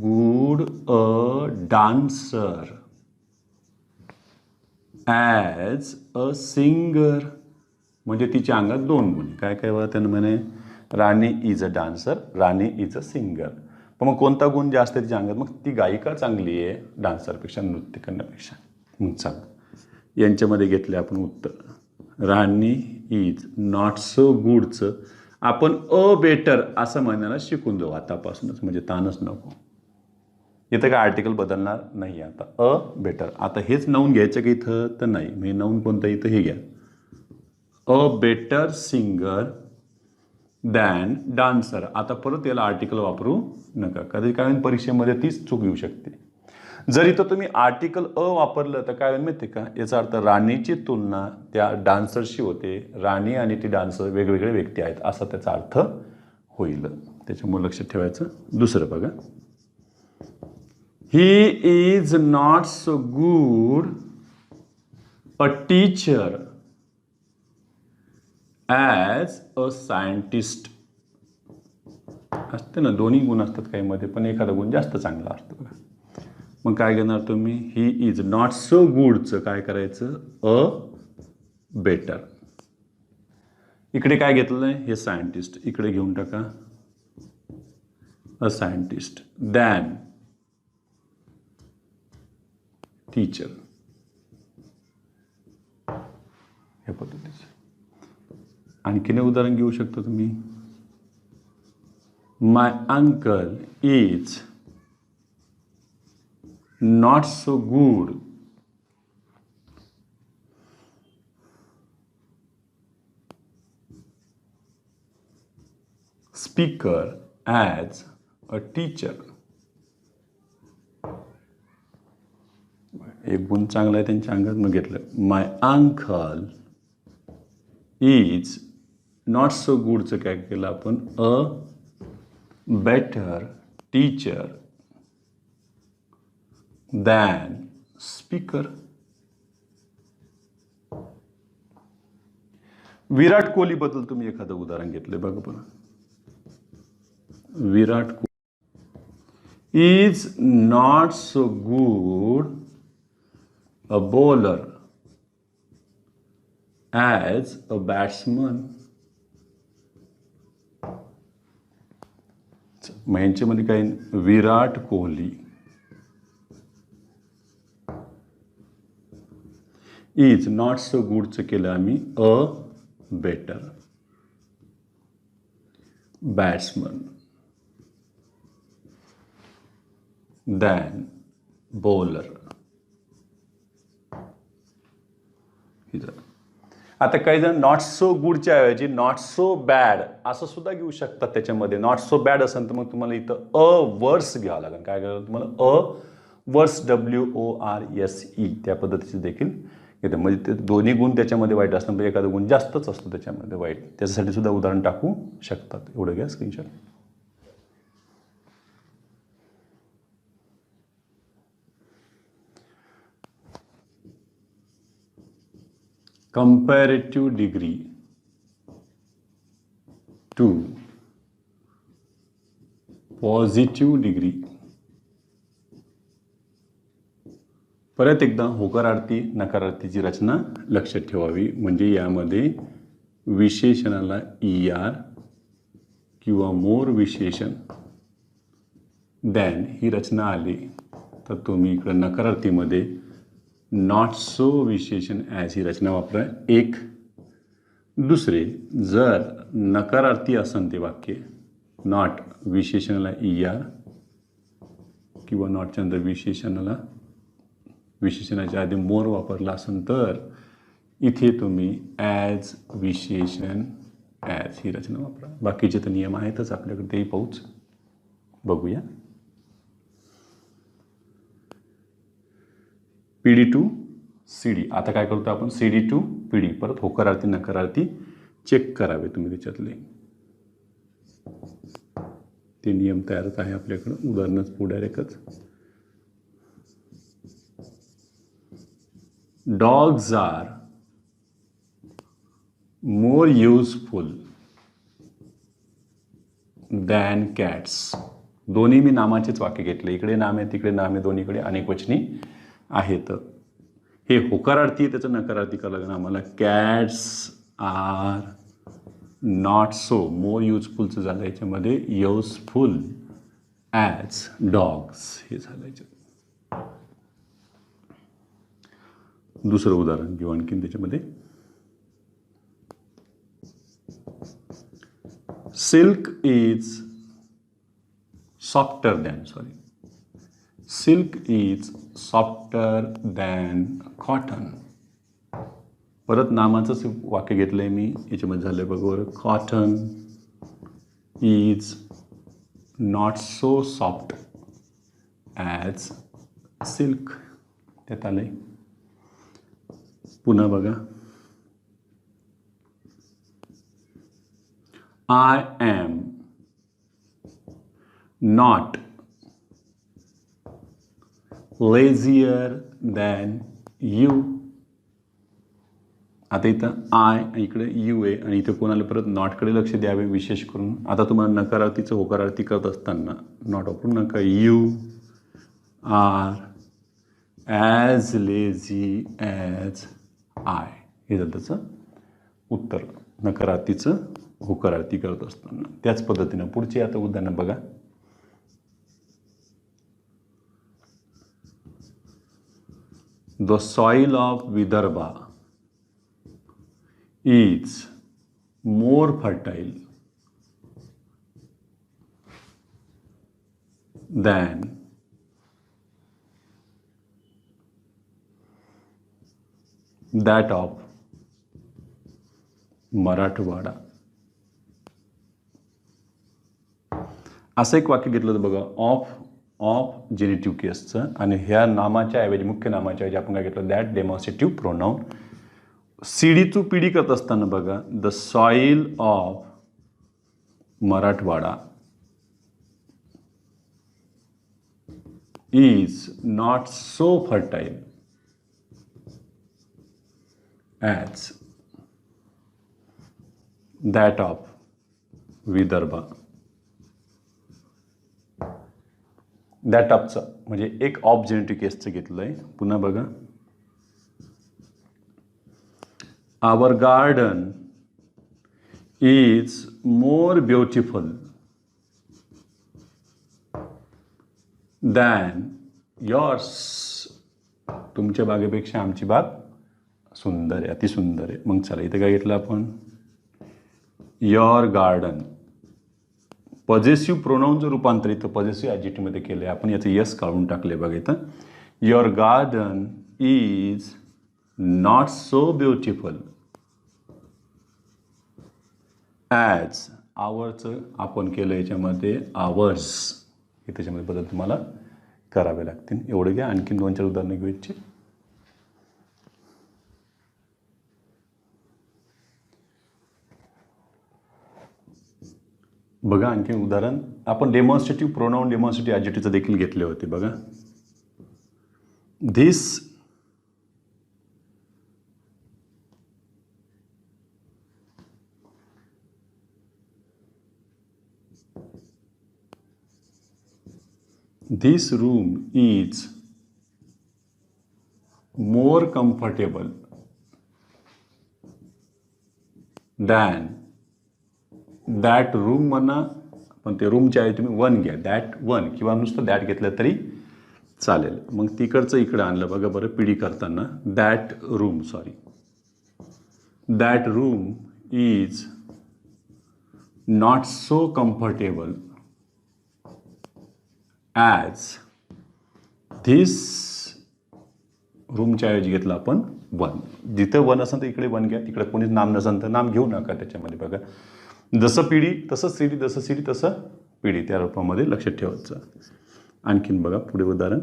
S1: good a dancer as a singer. म्हणजे तिच्या अंगात 2 गुण. काय काय बघा त्यानं म्हणे, Rani is a dancer, Rani is a singer. पण मग कोणता गुण जास्त आहे तिच्या अंगात? मग ती गायिका चांगली आहे डान्सरपेक्षा, नृत्य करण्यापेक्षा. मग चला यांच्यामध्ये घेतले आपण उत्तर. राणी इज नॉट सो गुडचं आपण अ बेटर असं म्हणायला शिकून जाऊ आतापासूनच, म्हणजे ताणच नको. इथं काय आर्टिकल बदलणार नाही. आता अ बेटर, आता हेच नाऊन घ्यायचं की इथं, तर नाही. म्हणजे नाऊन कोणतं इथं हे घ्या, a better singer than dancer. आता परत याला आर्टिकल वापरू नका, कधी काय परीक्षेमध्ये तीच चूक येऊ शकते. जर इथं तुम्ही आर्टिकल अ वापरलं तर काय माहिती का, याचा अर्थ राणीची तुलना त्या डान्सरशी होते, राणी आणि ती डान्सर वेगवेगळे व्यक्ती आहेत असा त्याचा अर्थ होईल. त्याच्यामुळे लक्षात ठेवायचं. दुसरं बघा, he is not so good a teacher as a scientist. असते ना, दोन्ही गुण असतात काही मध्ये, पण एखादा गुण जास्त चांगला असतो बघा. मग काय घेणार तुम्ही, ही इज नॉट सो गुडचं काय करायचं, अ बेटर. इकडे काय घेतलं आहे, हे सायंटिस्ट, इकडे घेऊन टाका अ सायंटिस्ट, दॅन टीचर, या पद्धतीचं. आणखीन उदाहरण घेऊ शकता तुम्ही. My uncle is not so good speaker as a teacher. एक गुण चांगला आहे त्यांच्या अंगात घेतलं. My uncle is not so गुडचं काय केलं आपण, a better teacher than speaker. Virat Kohli बद्दल तुम्ही एखादं उदाहरण घेतलं बघा बरं. Virat Kohli is not so good a bowler as a batsman. मग यांच्यामध्ये काय, Virat Kohli is not so गुडचं केलं आम्ही a better batsman than bowler. आता काही जण नॉट सो गुडच्या ऐवजी नॉट सो बॅड असं सुद्धा घेऊ शकतात. त्याच्यामध्ये नॉट सो बॅड असेल तर मग तुम्हाला इथं अ वर्स घ्यावं लागेल. काय करायला तुम्हाला, अ वर्स, WORSE त्या पद्धतीचे देखील येते. म्हणजे ते दोन्ही गुण त्याच्यामध्ये वाईट असतात, म्हणजे एखादा गुण जास्तच असतो त्याच्यामध्ये वाईट. त्याच्यासाठी सुद्धा उदाहरण टाकू शकतात. एवढं घ्या screenshot. Comparative degree to positive degree. परत एकदा होकारार्थी नकारार्थीची रचना लक्षात ठेवावी. म्हणजे यामध्ये विशेषणाला ER किंवा मोर विशेषण दॅन ही रचना आली तर तुम्ही इकडं नकारार्थीमध्ये नॉट सो विशेषण ॲज ही रचना वापरा. एक. दुसरे, जर नकारार्थी असेल ते वाक्य, नॉट विशेषणाला ER किंवा नॉटच्या नंतर विशेषणाच्या आधी मोर वापरला असेल तर इथे तुम्ही ॲज विशेषण ॲज ही रचना वापरा. बाकीचे तर नियम आहेतच आपल्याकडे, तेही पाहूच. बघूया. PD to CD. आता काय करतो आपण, CD टू PD. परत होकारार्थी नकारार्थी चेक करावे तुम्ही त्याच्यातले. ते नियम तयारच आहे आपल्याकडं. उदाहरणच पुढे एकच. Dogs are more useful than cats. दोन्ही मी नामाचेच वाक्य घेतले. इकडे नाम आहे, तिकडे नाम आहे, दोन्हीकडे अनेक वचनी आहेत. हे होकारार्थी आहे, त्याचं नकारार्थी करावं लागेल आम्हाला. कॅट्स आर नॉट सो, मोर युजफुलचं झालं याच्यामध्ये युजफुल ॲज डॉग्स हे झालं याच्यात. दुसरं उदाहरण घेऊ आणखीन त्याच्यामध्ये. Silk is softer than, silk is softer than cotton. परत नामाचंच वाक्य घेतलं आहे मी. याच्यामध्ये झालं आहे बरोबर. Cotton is not so soft as silk. त्यात आलं आहे. पुन्हा बघा. I am not lazier than you. आता इथं आय, इकडे यू आहे आणि इथं कोणाला परत नॉटकडे लक्ष द्यावे विशेष करून. आता तुम्हाला नकारार्थीचं होकारार्थी करत असताना नॉट वापरू नका. You are as lazy as I. हे झालं त्याचं उत्तर. नकारार्थीचं होकारार्थी करत असताना. त्याच पद्धतीनं पुढचे आता उदाहरण बघा. The soil of Vidarbha is more fertile than that of Marathwada. असं एक वाक्य घेतलं होतं बघा, ऑफ जेनिटिव्ह केसचं, आणि ह्या नामाच्या ऐवजी, मुख्य नामाच्या ऐवजी आपण काय घेतलं, that demonstrative pronoun. CD to PD करत असताना बघा, the soil of Marathwada is not so fertile as that of Vidarbha. That ऑफचं म्हणजे एक ऑफ जेनेटिव्ह केसचं घेतलं आहे. पुन्हा बघा, our garden is more beautiful than yours. तुमच्या बागेपेक्षा आमची बाग सुंदर आहे, अतिसुंदर आहे. मग चला इथं काय घेतलं आपण, युअर गार्डन. पॉझिटिव्ह प्रोनाऊनचं रूपांतर इथं पॉझिटिव्ह ॲडजेक्टिव्हमध्ये केलं आहे आपण. याचं यस काढून टाकले बघा इथं. Your garden is not so beautiful as. आवरचं आपण केलं याच्यामध्ये आवर्स. हे त्याच्यामध्ये बदल तुम्हाला करावे लागतील. एवढं घ्या. आणखीन 2-4 उदाहरणं घेऊयाची. बघा आणखी उदाहरण आपण डेमॉन्स्ट्रेटिव्ह प्रोनाऊन, डेमॉन्स्ट्रेटिव्ह ॲडजेक्टिव्हचं देखील घेतले होते बघा. This room is more comfortable than that room. म्हणा, पण ते रूमच्या आहे तुम्ही वन घ्या, दॅट वन, किंवा नुसतं दॅट घेतलं तरी चालेल. मग तिकडचं इकडं आणलं बघा बरं पीडी करताना. That room is not so comfortable as this. रूमच्या ऐवजी घेतलं आपण वन. जिथं वन असेल तर इकडे वन घ्या, तिकडे कोणीच नाम नसेल तर नाम घेऊ नका त्याच्यामध्ये. बघा, जसं पिढी तसं सीडी, जसं सीडी तसं पिढी, त्या रूपामध्ये लक्षात ठेवायचं. आणखीन बघा पुढे उदाहरण,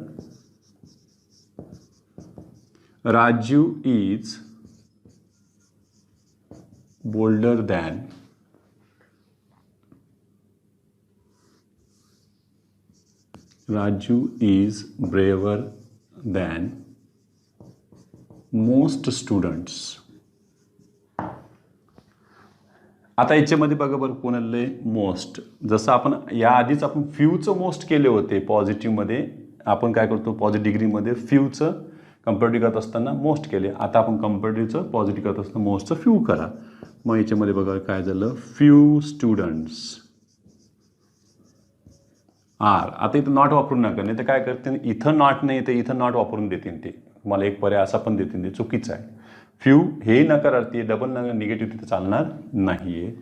S1: Raju is boulder than. Raju is braver than most students. आता याच्यामध्ये बघा बरं कोणाला मोस्ट. जसं आपण या आधीच आपण फ्यूचं मोस्ट केले होते पॉझिटिव्हमध्ये. आपण काय करतो पॉझिटिव्ह डिग्रीमध्ये फ्यूचं कंपॅरेटिव्ह करत असताना मोस्ट केले. आता आपण कंपॅरेटिव्हचं पॉझिटिव्ह करत असताना मोस्टचं फ्यू करा. मग याच्यामध्ये बघा काय झालं, फ्यू स्टुडंट्स आर. आता इथं नॉट वापरून नका, नाही तर काय करते, इथं नॉट नाही तर इथं नॉट वापरून देतील ते. तुम्हाला एक पर्याय असा पण देतील, ते चुकीचं आहे. फ्यू हे नकारार्थी आहे, डबल निगेटिव्ह तिथे चालणार नाही आहे.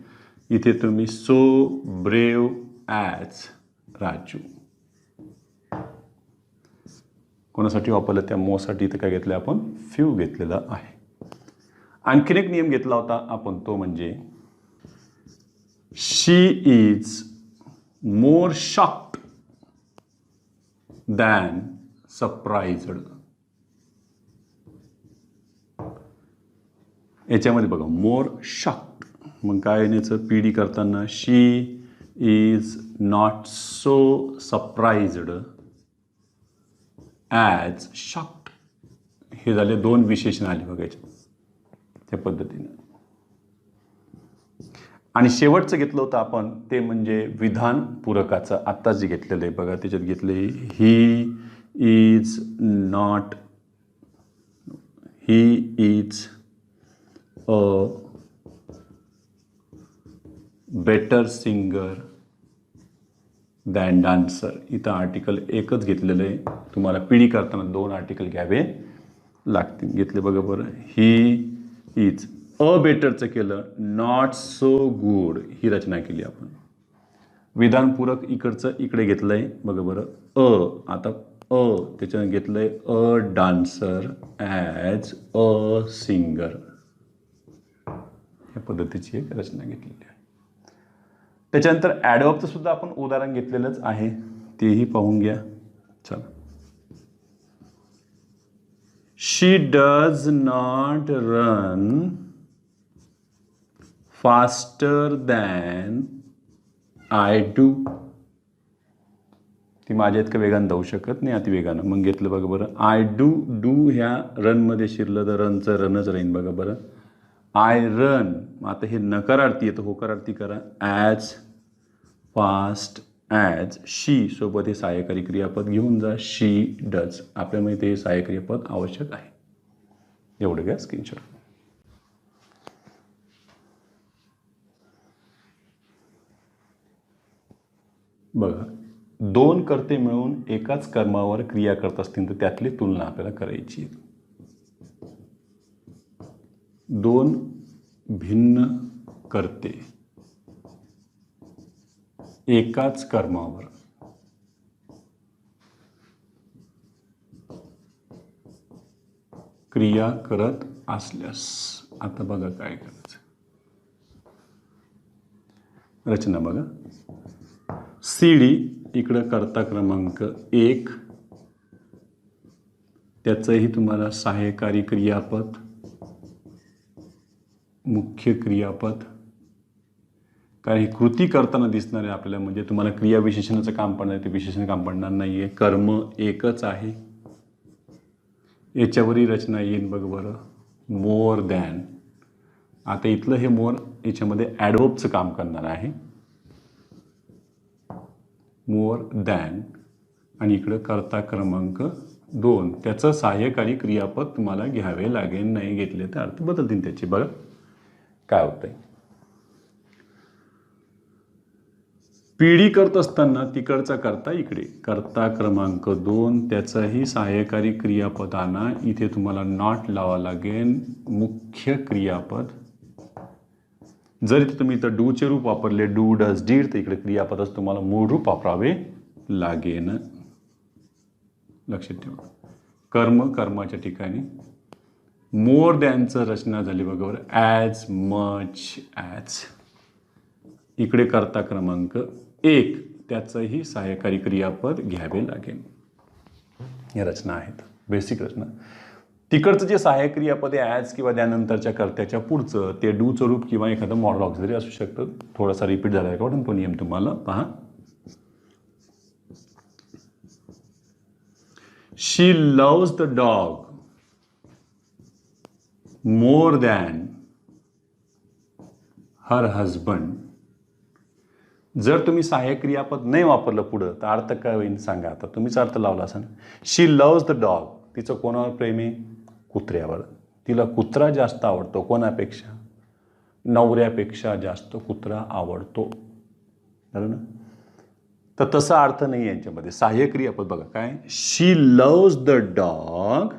S1: इथे तुम्ही सो ब्रेव ॲज राजू कोणासाठी वापरलं, त्या मोसाठी इथं काय घेतलं आपण, फ्यू घेतलेला आहे. आणखीन एक नियम घेतला होता आपण, तो म्हणजे she is more shocked than surprised. याच्यामध्ये बघा मोर शॉक्ड, मग काय येण्याचं पीडी करताना she is not so surprised as shocked. हे झाले दोन विशेषण आले बघायचे त्या पद्धतीने. आणि शेवटचं घेतलं होतं आपण ते म्हणजे विधान पूरकाचं. आत्ता जे घेतलेलं आहे बघा, त्याच्यात घेतले he is not, he is a better singer than dancer. इथं आर्टिकल एकच घेतलेलं आहे. तुम्हाला पिढी करताना 2 आर्टिकल घ्यावे लागतील. घेतले बघा बरं. ही इज अ बेटरचं केलं, नॉट सो गुड ही रचना केली आपण. विधानपूरक इकडचं इकडे घेतलं आहे बघा बरं. आता त्याच्यानं घेतलं आहे अ डान्सर ॲज अ सिंगर. या पद्धतीची एक रचना घेतलेली आहे. त्याच्यानंतर ॲडवर्बचं सुद्धा आपण उदाहरण घेतलेलंच आहे, तेही पाहून घ्या. चला. She does not run faster than I do. ती माझ्या इतकं वेगानं धावू शकत नाही, अति वेगानं. मग घेतलं बघा बरं. I do. डू ह्या रनमध्ये शिरलं तर रनचं रनच राहीन बघा बरं. I run. आता हे नकारार्थी आहे तर होकारार्थी करा. ॲज फास्ट ॲज शी सोबत हे सहाय्यकारी क्रियापद घेऊन जा. शी डज. आपल्यामध्ये ते सहाय्यकारी क्रियापद आवश्यक आहे. एवढं घ्या स्क्रीनशॉट. बघा, 2 कर्ते मिळून एकाच कर्मावर क्रिया करत असतील तर त्यातली तुलना आपल्याला करायची आहे. 2 भिन्न कर्ते एकाच कर्मावर क्रिया करत असल्यास आता बघा काय करायचं. रचना बघा. सीडी इकडं कर्ता क्रमांक 1, त्याचंही तुम्हाला सहाय्यकारी क्रियापद, मुख्य क्रियापद, कारण ही कृती करताना दिसणार आहे आपल्याला. म्हणजे तुम्हाला क्रिया विशेषणाचं काम पडणार आहे, ते विशेषण काम पडणार नाही आहे. कर्म एकच आहे. याच्यावरही रचना येईल बघ बरं. More than. आता इथलं हे मोर याच्यामध्ये ॲडवर्बचं काम करणार आहे. More than. आणि इकडं कर्ता क्रमांक 2, त्याचं सहाय्यकारी क्रियापद तुम्हाला घ्यावे लागेल. नाही घेतले तर अर्थ बदलतील त्याचे. बघा काय होतंय. पिढी करत असताना तिकडचा कर्ता इकडे, कर्ता क्रमांक 2, त्याचाही सहाय्यकारी क्रियापदांना इथे तुम्हाला नॉट लावा लागेल. मुख्य क्रियापद. जर इथे तुम्ही इथं डूचे रूप वापरले, डू डज डीड, तर इकडे क्रियापदच तुम्हाला मूळ रूप वापरावे लागेल. लक्षात ठेवा. कर्म कर्माच्या ठिकाणी मोर दॅनचं रचना झाली बघा. As much as. इकडे कर्ता क्रमांक 1, त्याचंही सहाय्यकारी क्रियापद घ्यावे लागेल. या रचना आहेत, बेसिक रचना. तिकडचं जे सहाय्यक क्रियापद आहे ॲज किंवा त्यानंतरच्या कर्त्याच्या पुढचं, ते डूचं रूप किंवा एखादं मॉडल ऑक्झिलरी असू शकतं. थोडासा रिपीट झाला आहे का तो नियम तुम्हाला पहा. She loves the dog more than her husband. जर तुम्ही सहाय्यक क्रियापद नाही वापरलं पुढं तर अर्थ काय होईल सांगा. आता तुम्हीच अर्थ लावला असाल. शी लव्स द डॉग. तिचं कोणावर प्रेम आहे? कुत्र्यावर. तिला कुत्रा जास्त आवडतो. कोणापेक्षा? नवऱ्यापेक्षा जास्त कुत्रा आवडतो. बरोबर ना. तर तसा अर्थ नाही यांच्यामध्ये. सहाय्यक क्रियापद बघा काय. She loves the dog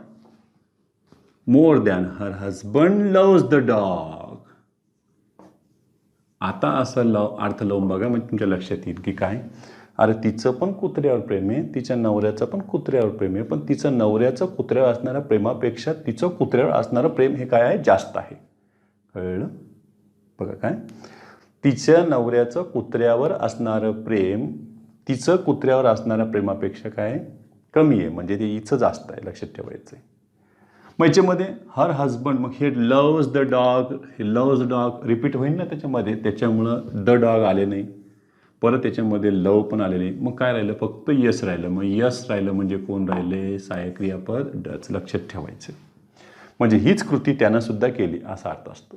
S1: more than her husband loves the dog. आता असं अर्थ लावून बघा म्हणजे तुमच्या लक्षात येईल की काय. अरे तिचं पण कुत्र्यावर प्रेम आहे, तिच्या नवऱ्याचं पण कुत्र्यावर प्रेम आहे, पण तिचं नवऱ्याचं कुत्र्यावर असणाऱ्या प्रेमापेक्षा तिचं कुत्र्यावर असणारं प्रेम हे काय आहे? जास्त आहे. कळलं बघा काय. तिच्या नवऱ्याचं कुत्र्यावर असणारं प्रेम तिचं कुत्र्यावर असणाऱ्या प्रेमापेक्षा काय कमी आहे. म्हणजे ते हिचं जास्त आहे. लक्षात ठेवायचं आहे. मग याच्यामध्ये हर हजबंड, मग हे लव्स द डॉग, हे लव्स द डॉग रिपीट होईल ना त्याच्यामध्ये. त्याच्यामुळं द डॉग आले नाही. परत त्याच्यामध्ये लव पण आले नाही. मग काय राहिलं? फक्त यस राहिलं. मग यस राहिलं म्हणजे कोण राहिले? सहाय्यक क्रियापद डच. लक्षात ठेवायचं. म्हणजे हीच कृती त्यानं सुद्धा केली असा अर्थ असतो.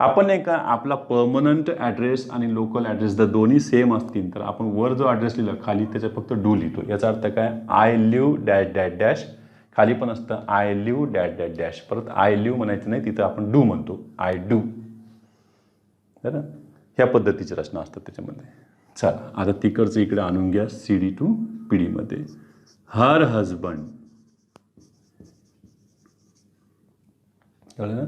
S1: आपण नाही का आपला परमनंट ॲड्रेस आणि लोकल ॲड्रेस जर दोन्ही सेम असतील तर आपण वर जो ॲड्रेस लिहिला खाली त्याच्यात फक्त डू लिहितो. याचा अर्थ काय? I live dash dash dash. खाली पण असतं I live dash dash dash. परत आय लिव्ह म्हणायचं नाही, तिथं आपण डू म्हणतो. I do. बरं. ह्या पद्धतीची रचना असतात त्याच्यामध्ये. चला आता तिकडचं इकडे आणून घ्या CD to PD मध्ये. हर हजबंड, कळलं ना?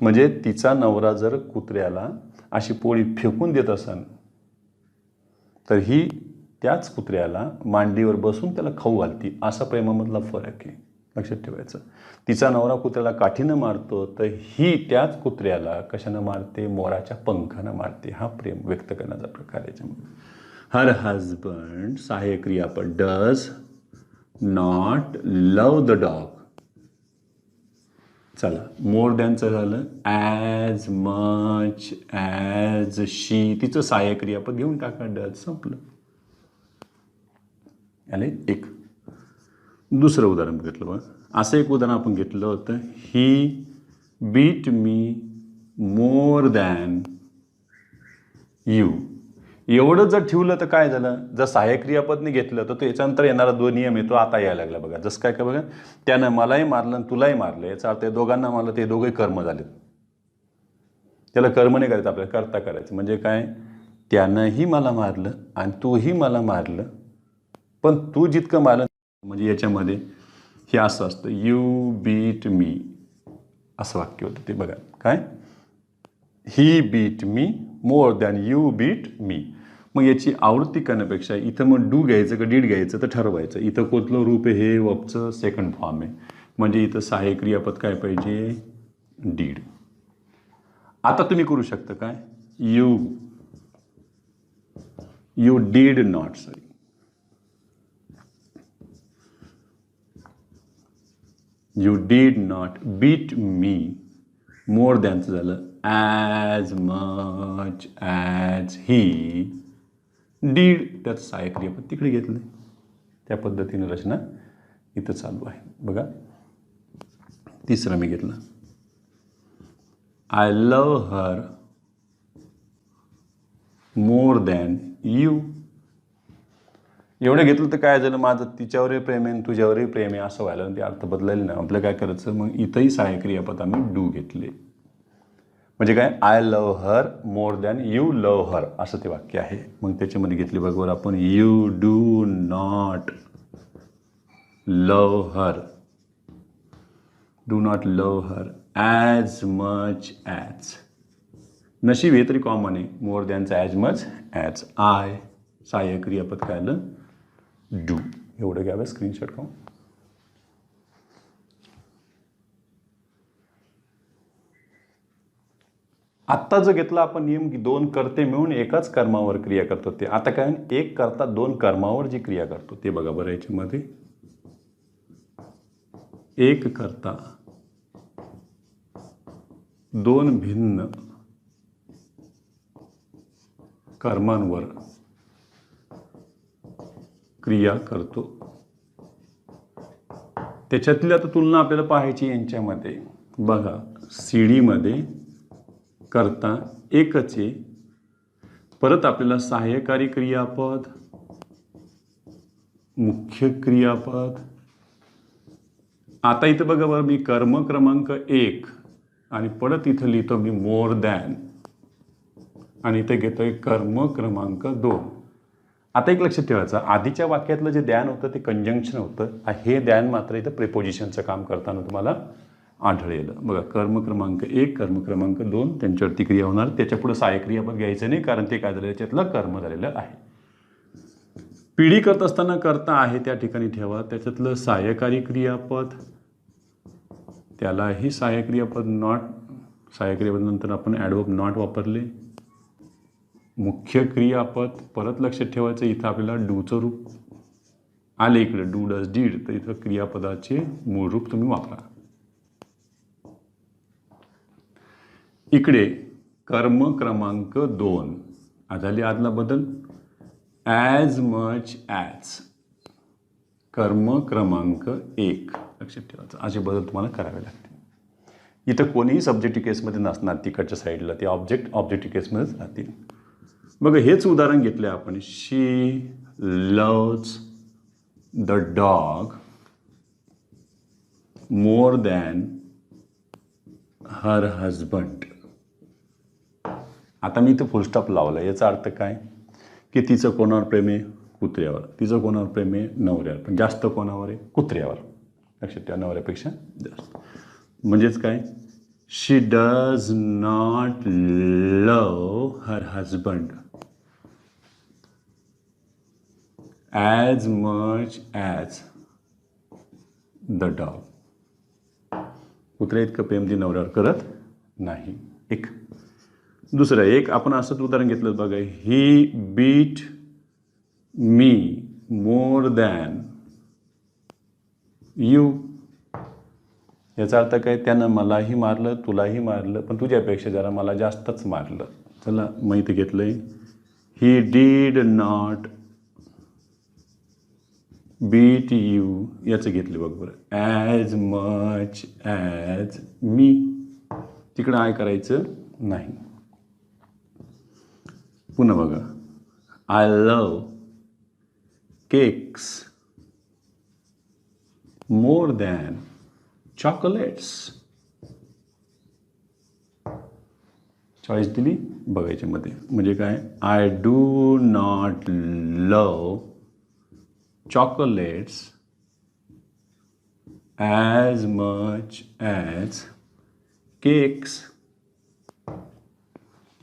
S1: म्हणजे तिचा नवरा जर कुत्र्याला अशी पोळी फेकून देत असेल तर ही त्याच कुत्र्याला मांडीवर बसून त्याला खाऊ घालती, असा प्रेमामधला फरक आहे, लक्षात ठेवायचं. तिचा नवरा कुत्र्याला काठीनं मारतो तर ही त्याच कुत्र्याला कशानं मारते, मोराच्या पंखानं मारते. हा प्रेम व्यक्त करण्याचा प्रकार आहे याच्यामध्ये. हर हजबंड सहाय्यक क्रियापद does not love the dog. चला मोर दॅनचं झालं. ॲज मच ॲज शी, तिचं सहाय्यक क्रियापद घेऊन टाका, डज, संपलं. आले एक. दुसरं उदाहरण घेतलं बघा. असं एक उदाहरण आपण घेतलं होतं. He beat me more than you. एवढं जर ठेवलं तर काय झालं, जर सहाय्यक क्रियापदने घेतलं तर तो याच्यानंतर येणारा जो नियम आहे तो आता यायला लागला बघा. जसं काय बघा, त्यानं मलाही मारलं आणि तुलाही मारलं, याचा अर्थ दोघांना मारलं, ते दोघे कर्म झालेत. त्याला कर्म नाही करायचं, आपल्याला कर्ता करायचं. म्हणजे काय, त्यानंही मला मारलं आणि तूही मला मारलं, पण तू जितकं मारलं, म्हणजे याच्यामध्ये हे असं असतं, यू बीट मी, असं वाक्य होतं ते बघा. काय, he beat me more than you beat me. मग याची आवृत्ती करण्यापेक्षा इथं मग डू घ्यायचं का डीड घ्यायचं तर ठरवायचं. इथं कोणतं रूप आहे, हे वर्बचं सेकंड फॉर्म आहे, म्हणजे इथं सहाय्यक क्रियापद काय पाहिजे, डीड. आता तुम्ही करू शकता काय, you did not, sorry, you did not beat me, more दॅनचं झालं as much as he did, त्यात सहाय्यक क्रियापद तिकडे घेतलं. त्या पद्धतीने रचना इथं चालू आहे बघा. तिसरं मी घेतलं. I love her more than you. एवढं घेतलं तर काय झालं, माझं तिच्यावरही प्रेम आहे तुझ्यावरही प्रेम आहे असं व्हायला, ते अर्थ बदलायला नाही. आपलं काय करायचं, मग इथंही सहाय्यक क्रियापद आम्ही डू घेतले. म्हणजे काय, I love her more than you लव हर, असं ते वाक्य आहे. मग त्याच्यामध्ये घेतली बरोबर आपण, you do not love her, do not love her as much as. नशीब हे तरी कॉमन आहे, मोर दॅनचं ॲज मच ॲज. आय सहाय्यक क्रियापद काय आलं, डू. एवढं घ्यावं स्क्रीनशॉट काढून. आत्ता जो घेतला आपण नियम की दोन कर्ते मिळून एकाच कर्मावर क्रिया करतो, ते आता काय, एक कर्ता दोन कर्मावर जी क्रिया करतो ते बघा बरं. याच्यामध्ये एक कर्ता दोन भिन्न कर्मांवर क्रिया करतो. त्याच्यातली आता तुलना आपल्याला पाहायची यांच्यामध्ये बघा. CD मध्ये कर्ता एकच आहे, परत आपल्याला सहाय्यकारी क्रियापद, मुख्य क्रियापद. आता इथं बघा बरं, मी कर्म क्रमांक 1 आणि परत इथं लिहितो मी मोर दॅन, आणि इथे घेतोय कर्म क्रमांक 2. आता एक लक्षात ठेवायचं, आधीच्या वाक्यातलं जे द्यान होतं ते कंजंक्शन होतं, हे द्यान मात्र इथं प्रिपोजिशनचं काम करताना तुम्हाला आढळेल बघा. कर्म क्रमांक 1 कर्म क्रमांक 2 त्यांच्यावरती क्रिया होणार, त्याच्या पुढे सहाय्यक क्रियापद घ्यायचं नाही, कारण ते काय झालं, त्याच्यातलं कर्म झालेलं आहे. पिढी करत असताना कर्ता आहे त्या ठिकाणी ठेवा, त्याच्यातलं सहाय्यकारी क्रियापद त्यालाही सहाय्यक क्रियापद नॉट, सहाय्यक क्रियापद नंतर आपण ॲडवर्ब नॉट वापरले. मुख्य क्रियापद परत लक्षात ठेवायचं, इथं आपल्याला डूचं रूप आले इकडे, डू डज डीड, तर इथं क्रियापदाचे मूळ रूप तुम्ही वापरा. इकडे कर्म क्रमांक 2 झाली आदला बदल, ॲज मच ॲज. कर्म क्रमांक 1 लक्षात ठेवायचं, असे बदल तुम्हाला करावे लागतील. इथं कोणीही सब्जेक्टिव्ह केसमध्ये नसणार, तिकडच्या साईडला ते ऑब्जेक्टिव्ह केसमध्येच राहतील. बघा हेच उदाहरण घेतले आपण. She loves the dog more than her husband. आता मी इथं फुलस्टॉप लावला. याचा अर्थ काय की तिचं कोणावर प्रेम आहे? कुत्र्यावर. तिचं कोणावर प्रेम आहे? नवऱ्यावर. पण जास्त कोणावर आहे? कुत्र्यावर. लक्षात ठेवा, नवऱ्यापेक्षा जास्त. म्हणजेच काय, she does not love her husband as much as the dog. कुत्र्या इतकं प्रेम ती नवऱ्यावर करत नाही. एक. दुसरं एक आपण असंच उदाहरण घेतलं बघा. He beat me more than you. याचा अर्थ काय, त्यानं मलाही मारलं, तुलाही मारलं, पण तुझ्यापेक्षा जरा मला जास्तच मारलं. चला माहिती घेतलंय. He did not beat you. याचं घेतलं बघ बरं. As much as me. तिकडं आय करायचं नाही. पुन्हा बघा. I love cakes more than chocolates. Choice दिली बघायच्यामध्ये. म्हणजे काय, I do not love chocolates as much as cakes.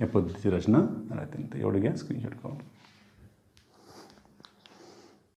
S1: या पद्धतीची रचना राहते. एवढं घ्या स्क्रीनशॉट करून.